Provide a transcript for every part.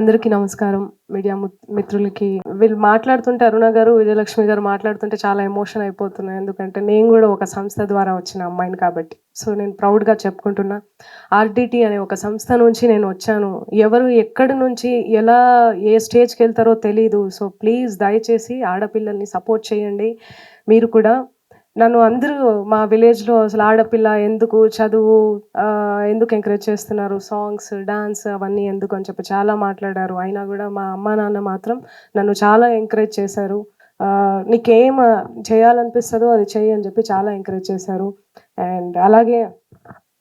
అందరికీ నమస్కారం. మీడియా మిత్రులకి. వీళ్ళు మాట్లాడుతుంటే అరుణ గారు, విజయలక్ష్మి గారు మాట్లాడుతుంటే చాలా ఎమోషన్ అయిపోతున్నా. ఎందుకంటే నేను గూడా ఒక సంస్థ ద్వారా వచ్చిన అమ్మాయిని కాబట్టి. సో, నేను ప్రౌడ్‌గా చెప్పుకుంటున్నా. ఆర్‌డిటి అనే ఒక సంస్థ నుంచి నేను వచ్చాను. ఎవరు ఎక్కడి నుంచి ఎలా ఏ స్టేజ్‌కెళ్తారో తెలీదు. సో, ప్లీజ్ దయచేసి ఆడపిల్లల్ని సపోర్ట్ చేయండి. మీరు కూడా నన్ను అందరూ మా విలేజ్‌లో అసలు ఆడపిల్ల ఎందుకు చదువు ఎందుకు ఎంకరేజ్ చేస్తున్నారు? సాంగ్స్, డాన్స్ అవన్నీ ఎందుకు అని చెప్పి చాలా మాట్లాడారు. అయినా గూడా మా అమ్మా, నాన్న మాత్రం నన్ను చాలా ఎంకరేజ్ చేశారు. నీకేం చేయాలనిపిస్తదో అది చెయ్యి అని చెప్పి చాలా ఎంకరేజ్ చేశారు. అండ్ అలాగే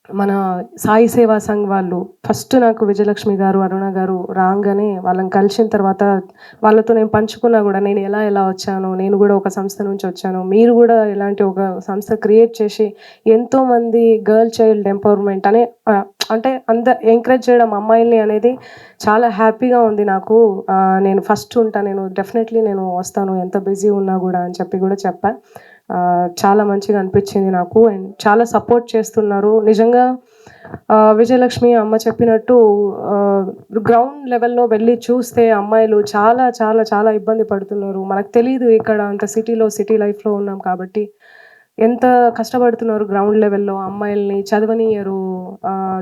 మన సాయి సేవా సంఘ్ వాళ్ళు ఫస్ట్ నాకు విజయలక్ష్మి గారు, అరుణ గారు రాంగానే వాళ్ళని కలిసిన తర్వాత వాళ్ళతో నేను పంచుకున్నా గూడా నేను ఎలా వచ్చాను. నేను గూడా ఒక సంస్థ నుంచి వచ్చాను. మీరు గూడా ఇలాంటి ఒక సంస్థ క్రియేట్ చేసి ఎంతోమంది గర్ల్ చైల్డ్ ఎంపవర్‌మెంట్ అనే అంటే ఎంకరేజ్ చేయడం అమ్మాయిల్ని అనేది చాలా హ్యాపీగా ఉంది నాకు. నేను ఫస్ట్ ఉంటా. నేను డెఫినెట్‌లీ నేను వస్తాను. ఎంత బిజీ ఉన్నా గూడా అని చెప్పి గూడా చెప్పా. చాలా మంచిగా అనిపించింది నాకు. అండ్ చాలా సపోర్ట్ చేస్తున్నారు. నిజంగా విజయలక్ష్మి అమ్మ చెప్పినట్టు గ్రౌండ్ లెవెల్‌లో వెళ్లి చూస్తే అమ్మాయిలు చాలా చాలా చాలా ఇబ్బంది పడుతున్నారు. మనకు తెలీదు ఇక్కడ అంత సిటీ లైఫ్‌లో ఉన్నాం కాబట్టి. ఎంత కష్టపడుతున్నారు గ్రౌండ్ లెవెల్‌లో అమ్మాయిల్ని చదవనియ్యరు.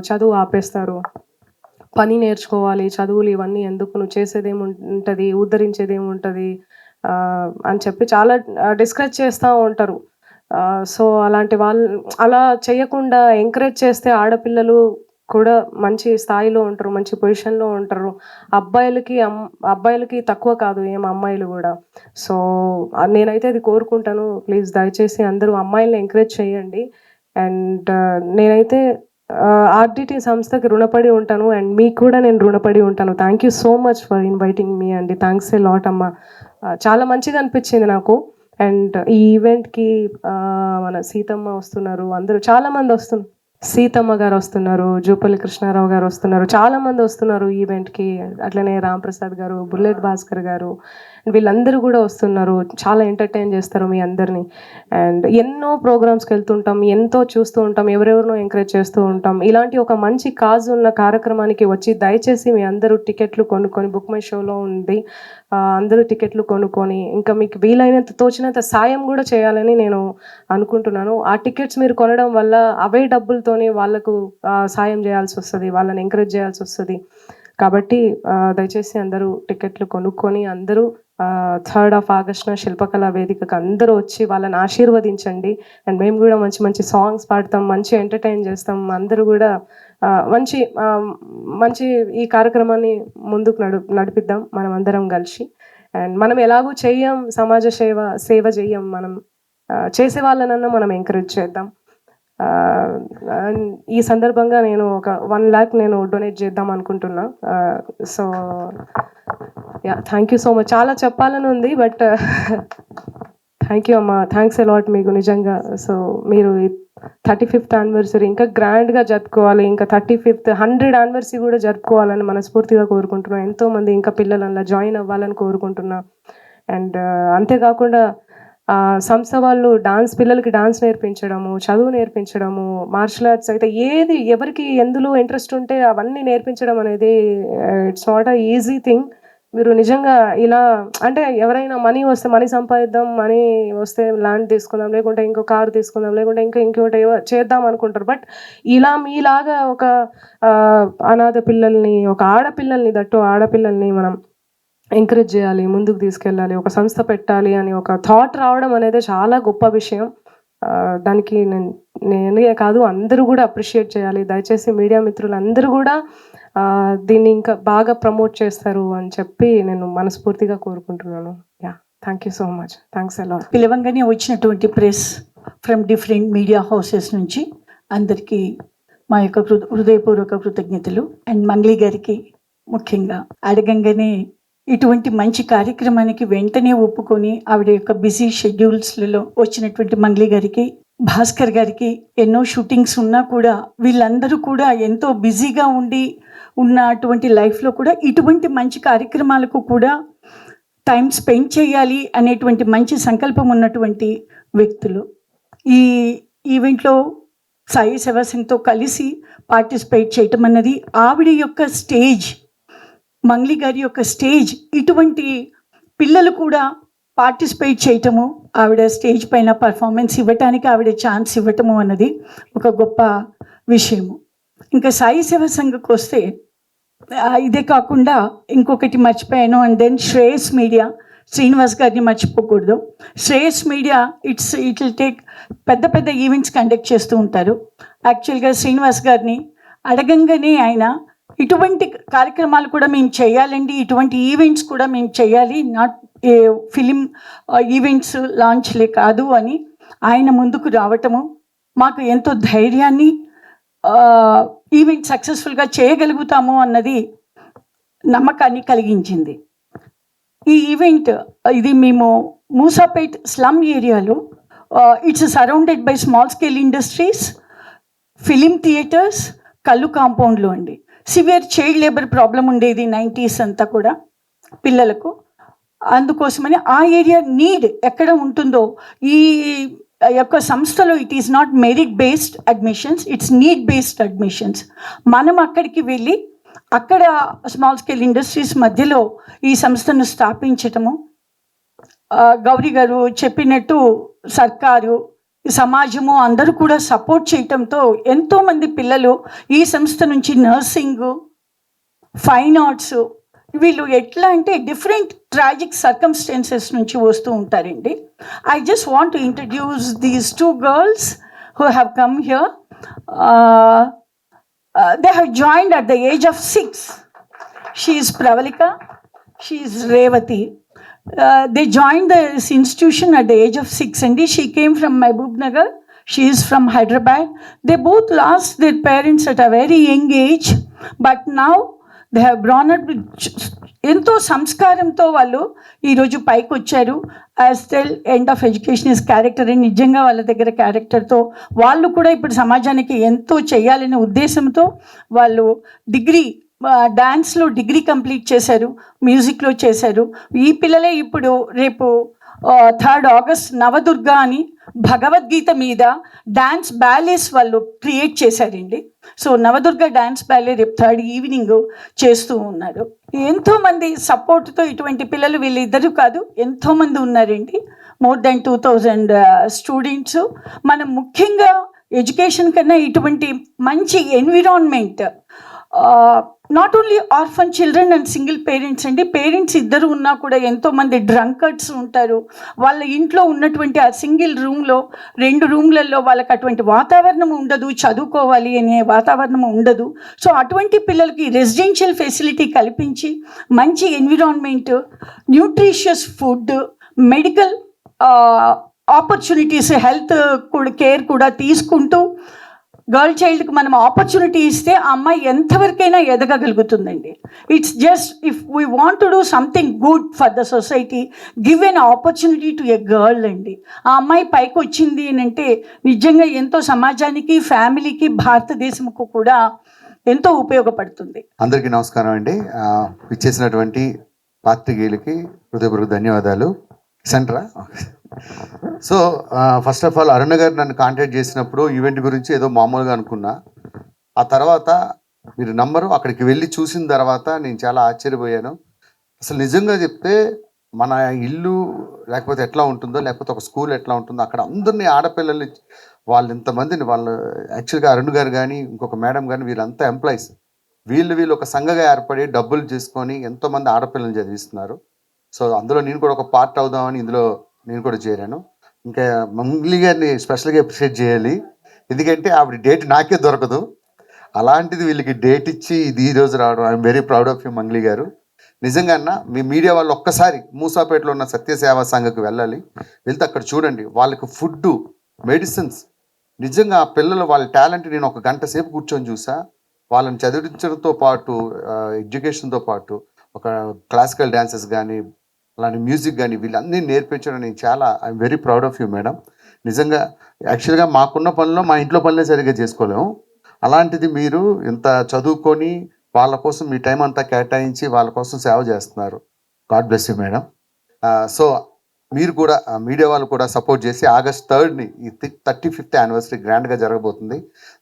చదువు ఆపేస్తారు. పని నేర్చుకోవాలి, చదువులు ఇవన్నీ ఎందుకు? నువ్వు చేసేదేముంటది? ఉద్ధరించేదేముంటది? అని చెప్పి చాలా డిస్కరేజ్ చేస్తా ఉంటారు. సో, అలాంటి అలా చేయకుండా ఎంకరేజ్ చేస్తే ఆడపిల్లలు కూడా మంచి స్థాయిలో ఉంటారు. మంచి పొజిషన్‌లో ఉంటారు. అబ్బాయిలకి తక్కువ కాదు అమ్మాయిలు గూడా. సో, నేనైతే అది కోరుకుంటాను. ప్లీజ్ దయచేసి అందరూ అమ్మాయిల్ని ఎంకరేజ్ చేయండి. అండ్ నేనైతే ఆర్‌డిటి సంస్థకి రుణపడి ఉంటాను. అండ్ మీకు కూడా నేను రుణపడి ఉంటాను. Thank you so much for inviting me అండి. థాంక్స్ ఎ లాట్ అమ్మ. చాలా మంచిగా అనిపించింది నాకు. అండ్ ఈ ఈవెంట్‌కి మన సీతమ్మ వస్తున్నారు. అందరూ చాలా మంది సీతమ్మ గారు వస్తున్నారు. జూపల్లి కృష్ణారావు గారు వస్తున్నారు. చాలా మంది వస్తున్నారు ఈవెంట్‌కి. అట్లనే రాంప్రసాద్ గారు, బుల్లెట్ భాస్కర్ గారు వీళ్ళందరూ గూడా వస్తున్నారు. చాలా ఎంటర్‌టైన్ చేస్తారు మీ అందరిని. అండ్ ఎన్నో ప్రోగ్రామ్స్‌కి వెళ్తుంటాం. ఎంతో చూస్తూ ఉంటాం. ఎవరెవరినో ఎంకరేజ్ చేస్తూ ఉంటాం. ఇలాంటి ఒక మంచి కాజ్ ఉన్న కార్యక్రమానికి వచ్చి దయచేసి మీ అందరూ టికెట్లు కొనుక్కొని బుక్ మై షోలో ఉంది. అందరూ టికెట్లు కొనుక్కొని ఇంకా మీకు వీలైనంత తోచినంత సాయం గూడా చేయాలని నేను అనుకుంటున్నాను. ఆ టికెట్స్ మీరు కొనడం వల్ల అవే డబ్బులతోని వాళ్ళకు సాయం చేయాల్సొస్తది. వాళ్ళని ఎంకరేజ్ చేయాల్సొస్తది. కాబట్టి దయచేసి అందరూ టికెట్లు కొనుక్కొని అందరూ 3rd ఆఫ్ ఆగస్ట్‌న శిల్పకళా వేదికకు అందరూ వచ్చి వాళ్ళని ఆశీర్వదించండి. అండ్ మేము గూడా మంచి మంచి సాంగ్స్ పాడతాం. మంచిగా ఎంటర్‌టైన్ చేస్తాం. అందరూ గూడా మంచి ఈ కార్యక్రమాన్ని ముందుకు నడిపిద్దాం మనమందరం కలిసి. అండ్ మనం ఎలాగూ చెయ్యం సమాజ సేవ చెయ్యం మనం. చేసే వాళ్ళనన్నా మనం ఎంకరేజ్ చేద్దాం. ఈ సందర్భంగా నేను ఒక 1,00,000 నేను డొనేట్ చేద్దాం అనుకుంటున్నా. So, yeah! Thank you so much. చాలా చెప్పాలని ఉంది. బట్ థ్యాంక్ యూ అమ్మ. థాంక్స్ ఎ లాట్ మీకు నిజంగా. సో, మీరు 35th యానివర్సరీ ఇంకా గ్రాండ్‌గా జరుపుకోవాలి. ఇంకా 35th 100 యానివర్సరీ గూడా జరుపుకోవాలని మనస్ఫూర్తిగా కోరుకుంటున్నా. ఎంతోమంది ఇంకా పిల్లలు అందులో జాయిన్ అవ్వాలని కోరుకుంటున్నా. అండ్ అంతేకాకుండా సంస్థ వాళ్ళు పిల్లలకి డాన్స్ నేర్పించడము, చదువు నేర్పించడము, మార్షల్ ఆర్ట్స్ అయితే ఎవరికి ఎందులో ఇంట్రెస్ట్ ఉంటే అవన్నీ నేర్పించడం అనేది it's not a easy thing. మీరు నిజంగా ఇలా అంటే ఎవరైనా మనీ సంపాదిద్దాం, మనీ వస్తే ల్యాండ్ తీసుకుందాం, లేకుంటే ఇంకో కారు తీసుకుందాం, లేకుంటే ఇంకోటి ఏవో చేద్దాం అనుకుంటారు. బట్ ఇలా మీలాగా ఒక అనాథ పిల్లల్ని, ఒక ఆడపిల్లల్ని మనం ఎంకరేజ్ చేయాలి, ముందుకు తీసుకెళ్ళాలి, ఒక సంస్థ పెట్టాలి అని ఒక థాట్ రావడం అనేది చాలా గొప్ప విషయం. దానికి నేనే కాదు అందరూ గూడా అప్రిషియేట్ చేయాలి. దయచేసి మీడియా మిత్రులందరూ గూడా దీన్ని ఇంకా బాగా ప్రమోట్ చేస్తారు అని చెప్పి నేను మనస్ఫూర్తిగా కోరుకుంటున్నాను. Yeah! Thank you so much. Thanks a lot. పిలవంగానే వచ్చినటువంటి press from different media houses నుంచి అందరికీ మా యొక్క హృదయపూర్వక కృతజ్ఞతలు. అండ్ మంగ్లీ గారికి ముఖ్యంగా అడగంగానే ఇటువంటి మంచి కార్యక్రమానికి వెంటనే ఒప్పుకొని ఆవిడ యొక్క బిజీ షెడ్యూల్స్లలో వచ్చినటువంటి మంగ్లీ గారికి, భాస్కర్ గారికి ఎన్నో షూటింగ్స్ ఉన్నా కూడా వీళ్ళందరూ కూడా ఎంతో బిజీగా ఉన్నటువంటి లైఫ్లో కూడా ఇటువంటి మంచి కార్యక్రమాలకు కూడా టైం స్పెండ్ చేయాలి అనేటువంటి మంచి సంకల్పం ఉన్నటువంటి వ్యక్తులు. ఈ ఈవెంట్లో సాయి సేవా సంఘ్తో కలిసి పార్టిసిపేట్ చేయటం అన్నది ఆవిడ యొక్క స్టేజ్ మంగ్లీ గారి యొక్క స్టేజ్, ఇటువంటి పిల్లలు కూడా పార్టిసిపేట్ చేయటము, ఆవిడ స్టేజ్ పైన పర్ఫార్మెన్స్ ఇవ్వటానికి ఆవిడ ఛాన్స్ ఇవ్వటము అన్నది ఒక గొప్ప విషయము. ఇంకా సాయి సేవ సంఘకు వస్తే ఇదే కాకుండా ఇంకొకటి మర్చిపోయాను. And then Shreyas media, Srinivas గారిని మర్చిపోకూడదు. Shreyas media it will take పెద్ద పెద్ద ఈవెంట్స్ కండక్ట్ చేస్తూ ఉంటారు. యాక్చువల్గా శ్రీనివాస్ గారిని అడగంగానే ఆయన ఇటువంటి కార్యక్రమాలు కూడా మేము చేయాలండి, ఇటువంటి ఈవెంట్స్ కూడా మేము చేయాలి, నాట్ ఫిలిం ఈవెంట్స్ లాంచ్లే కాదు అని ఆయన ముందుకు రావటము మాకు ఎంతో ధైర్యాన్ని, ఈవెంట్ సక్సెస్ఫుల్గా చేయగలుగుతాము అన్నది నమ్మకాన్ని కలిగించింది. ఈ ఈవెంట్ ఇది మేము మూసాపేట్ స్లమ్ ఏరియాలో, it's surrounded by small scale industries, film theatres, కళ్ళు కాంపౌండ్లో అండి. సివియర్ చైల్డ్ లేబర్ ప్రాబ్లం ఉండేది 90s అంతా కూడా పిల్లలకు. అందుకోసమని ఆ ఏరియా నీడ్ ఎక్కడ ఉంటుందో ఈ యొక్క సంస్థలో it is not merit based admissions, it's need based admissions. మనం అక్కడికి వెళ్ళి అక్కడ స్మాల్ స్కేల్ ఇండస్ట్రీస్ మధ్యలో ఈ సంస్థను స్థాపించటము, గౌరీ గారు చెప్పినట్టు సర్కారు, సమాజము అందరూ కూడా సపోర్ట్ చేయటంతో ఎంతోమంది పిల్లలు ఈ సంస్థ నుంచి నర్సింగ్, ఫైన్ ఆర్ట్స్, వీళ్ళు ఎట్లా అంటే డిఫరెంట్ ట్రాజిక్ సర్కమ్స్టెన్సెస్ నుంచి వస్తూ ఉంటారండి. I just want to introduce these 2 girls who have come here. They have joined at the age of 6. She is Pravalika, she is Revati. They joined this institution at the age of 6 and she came from Mahbub Nagar, she is from Hyderabad. They both lost their parents at a very young age, but now they have grown up ఎంతో సంస్కారంతో వాళ్ళు ఈరోజు పైకి వచ్చారు. As tell end of education is character అని నిజంగా వాళ్ళ దగ్గర క్యారెక్టర్తో వాళ్ళు కూడా ఇప్పుడు సమాజానికి ఎంతో చేయాలనే ఉద్దేశంతో వాళ్ళు డిగ్రీ, డాన్స్లో డిగ్రీ కంప్లీట్ చేశారు, మ్యూజిక్లో చేశారు. ఈ పిల్లలే ఇప్పుడు రేపు 3rd August నవదుర్గ అని భగవద్గీత మీద డాన్స్ బ్యాలేస్ వాళ్ళు క్రియేట్ చేశారండి. సో నవదుర్గ డాన్స్ బ్యాలే రేపు 3rd ఈవినింగ్ చేస్తూ ఉన్నారు. ఎంతోమంది సపోర్ట్తో ఇటువంటి పిల్లలు వీళ్ళిద్దరూ కాదు ఎంతోమంది ఉన్నారండి. More than 2000 students. మనం ముఖ్యంగా ఎడ్యుకేషన్ కన్నా ఇటువంటి మంచి environment, not only orphan children and single parents అండి, పేరెంట్స్ ఇద్దరు ఉన్నా కూడా ఎంతోమంది డ్రంకర్డ్స్ ఉంటారు. వాళ్ళ ఇంట్లో ఉన్నటువంటి ఆ సింగిల్ రూమ్లో 2 రూమ్లలో వాళ్ళకి అటువంటి వాతావరణం ఉండదు, చదువుకోవాలి అనే వాతావరణం ఉండదు. సో అటువంటి పిల్లలకి రెసిడెన్షియల్ ఫెసిలిటీ కల్పించి మంచి environment, nutritious food, medical opportunities, health కూడా కేర్ కూడా తీసుకుంటూ గర్ల్ చైల్డ్కి మనం ఆపర్చునిటీ ఇస్తే ఆ అమ్మాయి ఎంతవరకైనా ఎదగగలుగుతుందండి. It's just if we want to do something good for the society, give an opportunity to a girl అండి. ఆ అమ్మాయి పైకి వచ్చింది అని అంటే నిజంగా ఎంతో సమాజానికి, ఫ్యామిలీకి, భారతదేశంకు కూడా ఎంతో ఉపయోగపడుతుంది. అందరికీ నమస్కారం అండి. ఇచ్చేసినటువంటి పాత్రికేయులకి హృదయపూర్వక ధన్యవాదాలు. సెంట్రా. సో ఫస్ట్ ఆఫ్ ఆల్ అరుణ గారు నన్ను కాంటాక్ట్ చేసినప్పుడు ఈవెంట్ గురించి ఏదో మామూలుగా అనుకున్నా. ఆ తర్వాత మీరు నంబరు అక్కడికి వెళ్ళి చూసిన తర్వాత నేను చాలా ఆశ్చర్యపోయాను. అసలు నిజంగా చెప్తే మన ఇల్లు లేకపోతే ఎట్లా ఉంటుందో, లేకపోతే ఒక స్కూల్ ఎట్లా ఉంటుందో, అక్కడ అందరినీ ఆడపిల్లల్ని వాళ్ళు ఇంతమందిని వాళ్ళు యాక్చువల్గా అరుణ్ గారు కానీ ఇంకొక మేడం కానీ వీళ్ళంతా ఎంప్లాయీస్. వీళ్ళు ఒక సంఘగా ఏర్పడి డబ్బులు చేసుకొని ఎంతోమంది ఆడపిల్లల్ని చదివిస్తున్నారు. సో అందులో నేను కూడా ఒక పార్ట్ అవుదామని ఇందులో నేను కూడా చేరాను. ఇంకా మంగ్లీ గారిని స్పెషల్గా అప్రిషియేట్ చేయాలి. ఎందుకంటే ఆవిడ డేట్ నాకే దొరకదు, అలాంటిది వీళ్ళకి డేట్ ఇచ్చి ఇది ఈరోజు రావడం. I'm very proud of you Mangli గారు. నిజంగా మీ మీడియా వాళ్ళు ఒక్కసారి మూసాపేటలో ఉన్న సత్యసేవా సంఘకు వెళ్ళాలి. వెళ్తే అక్కడ చూడండి వాళ్ళకి ఫుడ్, మెడిసిన్స్, నిజంగా ఆ పిల్లలు వాళ్ళ టాలెంట్ నేను 1 గంట సేపు కూర్చొని చూసా. వాళ్ళని చదివించడంతో పాటు ఎడ్యుకేషన్తో పాటు ఒక క్లాసికల్ డ్యాన్సెస్ కానీ అలాంటి మ్యూజిక్ కానీ వీళ్ళన్నీ నేర్పించడం నేను చాలా I'm very proud of you madam. నిజంగా యాక్చువల్గా మాకున్న పనుల్లో మా ఇంట్లో పనులే సరిగ్గా చేసుకోలేము, అలాంటిది మీరు ఇంత చదువుకొని వాళ్ళ కోసం మీ టైం అంతా కేటాయించి వాళ్ళ కోసం సేవ చేస్తున్నారు. God bless you madam. So మీరు కూడా మీడియా వాళ్ళు కూడా సపోర్ట్ చేసి August 3rd ఈ 35th యానివర్సరీ గ్రాండ్గా జరగబోతుంది.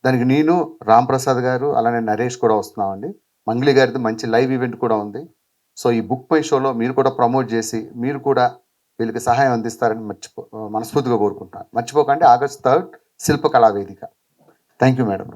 దానికి నేను, రామ్ ప్రసాద్ గారు, అలానే నరేష్ కూడా వస్తున్నామండి. మంగ్లీ గారిది మంచి లైవ్ ఈవెంట్ కూడా ఉంది. సో ఈ బుక్ మై షోలో మీరు కూడా ప్రమోట్ చేసి మీరు కూడా వీళ్ళకి సహాయం అందిస్తారని మనస్ఫూర్తిగా కోరుకుంటున్నాను. మర్చిపోకండి, August 3rd శిల్పకళా వేదిక. Thank you madam.